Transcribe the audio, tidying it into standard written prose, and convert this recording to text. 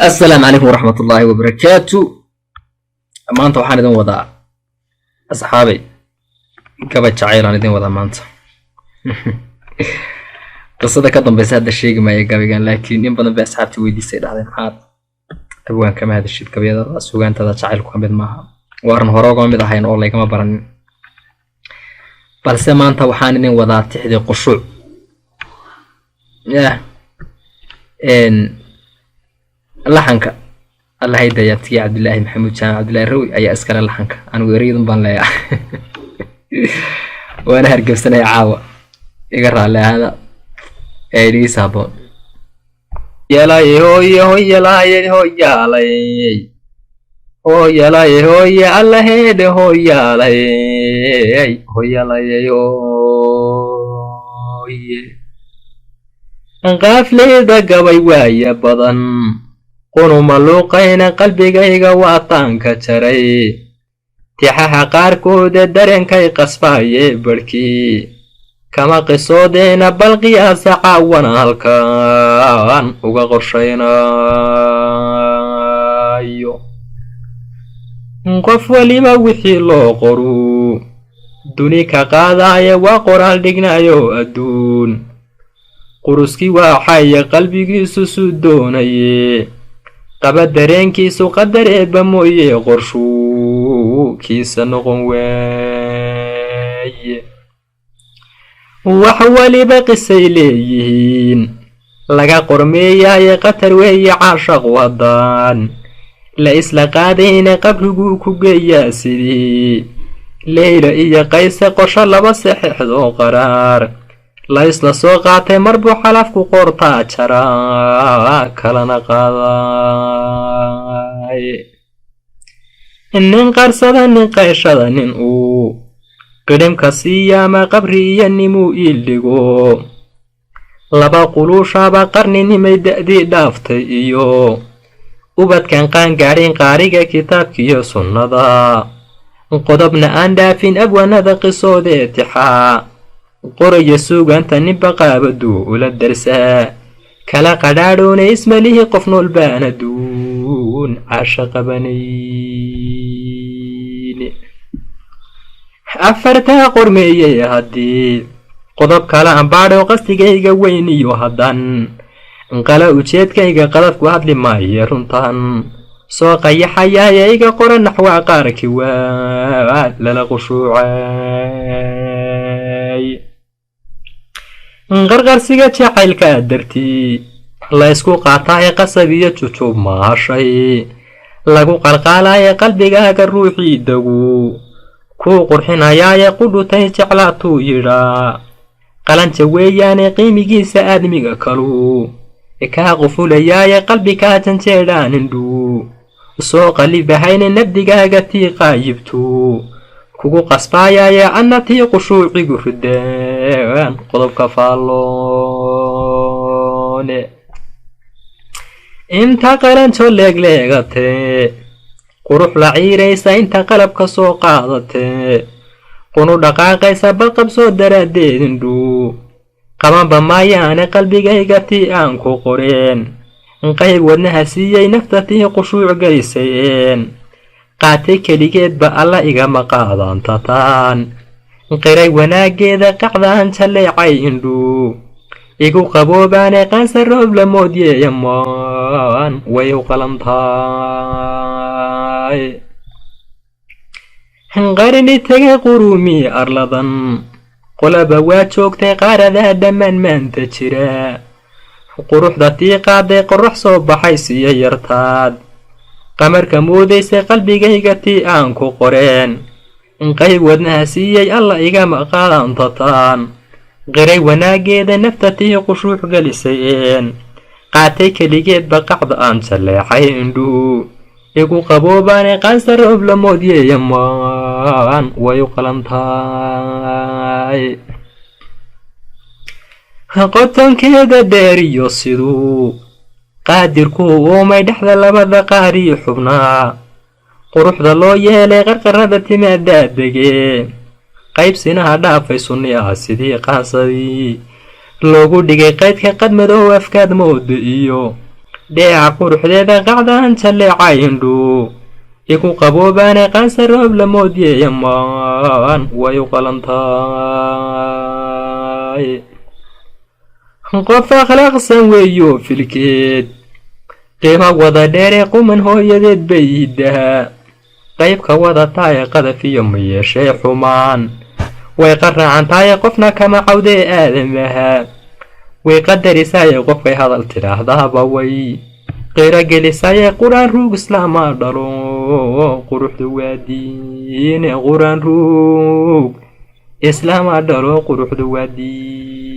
السلام عليكم ورحمة الله وبركاته. maanta waxaan idin wadaa asxaabay gabadh jacayl aan idin wadaa maanta. qisada ka dambaysa hadda sheegi maayo gabaygan, laakiin in badan bay asxaabtii weydiisay dhahdeen maxaad abwaan kama hadashid gabayada suugaantada jacaylku ka mid maaha, waaran hore uga mid ahayn oo laygama baranin, balse maanta waxaan idin wadaa tixdii qushuuc. laxanka الله هيدا يا عبد الله محمود جان عبد الله الروي أي أسكال اللحنك أنا ويريد بان لا وأنا هرقب سنة عاوة يقرأ لي هذا أيدي سابون يلا يهو يلا يهو يلا هو يلا يهو يلا هيدا هو يلا هو يلا يهو غافلي دقوي ويا بدن قنو ملوقين قلبيغيغا واتانكا جري تيحاها قاركودا درنكاي قصفاي بركي كما قصودينا بالقياس عاونا هالكان وغا قرشينا نقف ولما وحي لو قرو دونيكا قادايا وقرال ديقنايو أدون قرسكي واحايا قلبيغي سسودوناي قبا dareenkiisu qadar eebba mooye qorshuukiisa noqon waaye. wax waliba qisay leeyihiin laga qormeeyaaye qatar weeye caashaq wadaan la isla qaadayna qabriguu ku geeyaa sidii leyla iyo qayse qosho laba saxeexdoo qaraar la isla soo qaatay marbuu xalafku qortaa jaraa kalana qaaday nin qarsada nin qayshada nin uu qidhimka siiyaama qabri iyo nimuu iildhigo laba quluushaaba qarninimay da'dii dhaaftay iyo ubadkan qaangaadhin qaariga kitaabkiiyo sunnada qodobna aan dhaafin abwaanada qisoodee tixaa qoraya suugaanta ninba qaabaduu ula darsaa kala qadhaadhoona ismalihii qof nool baana duun caasha qabanayne. afartaa qormeeyey haddii qodob kale aan baadho qasdigayga weyn iyo haddan qala ujeedkayga qadadku hadli maaye runtan soo qayaxayaaye iga qora naxwaa qaarkii waa lala qushuucay. qarqarsiga jacaylka dartii la isku qaataaye qasab iyo jujub maashay lagu qalqaalaaye qalbigaaga ruuxii dagu kuu qurxinayaaye qudhutay jeclaatuu yidhaa qalanja weeyaane qiimigiisa aadmiga kalu kaa qufulayaaye qalbigaa janjeedhaan indhuu soo qalibahayne nabdigaaga tii qaayibtu kugu qasbaayaaye anna tii qushuucigu ridaan qodobka faalloone. inta qalanjo leegleegatee qurux la ciiraysa inta qalabka soo qaadatee qunu dhaqaaqaysa balqabsoo daraaddeed indhuu qabanba maayaane qalbigayga tii aan ku qoreen qayb wadnaha siiyey nafta tii qushuuc gaysayeen qaatay keligeedba alla igama qaadantataan qiray wanaaggeeda qacdaan jalleecay indhuu igu qaboobaane qaansa roob la moodyeeyamaan way u qalantaay. qarini tegay quruumii arladan qolaba waa joogtay qaaradaa dhammaan maanta jira quruxda tii qaaday qorrax soo baxay siya yartaad qamarka moodaysay qalbigayga tii aan ku qoreen qayb wadnaha siiyey alla igama qaadantataan qiray wanaaggeeda nafta tii qushuuc gelisayeen qaatay keligeedba qacda aan jalleecay indhuu igu qaboobaane qaansa roob la moodyeeyamaan way u qalantaay. qotonkeeda dheeriyo siduu qaadirku uumay dhexda labada qaariyo xubnaa quruxda loo yeelay qarqarada timaadaa degee qaybsinaha dhaafay sunni ah sidii qaansadii loogu dhigay qaydka qadmadoo afkaad mooda iyo dheeca quruxdeeda qacdan jalleecayindhu iku qaboobaane qaansa roob la moodyeeyamaan way u qalantaay qof akhlaaqsan weeyo filkeed qiima wada dheeree quman hooyadeed bay idaha qaybka wada taaye qadaf iyo ma yeeshee xumaan way qaraacan taaye qofna kama cawdee aadamaha way qadarisaaye qofkay hadal tidhaahdaaba way qira gelisaaye quraan ruug islaamaa dhalo quruxdu waa diine quraan ruug islaamaa dhalo quruxdu waa diin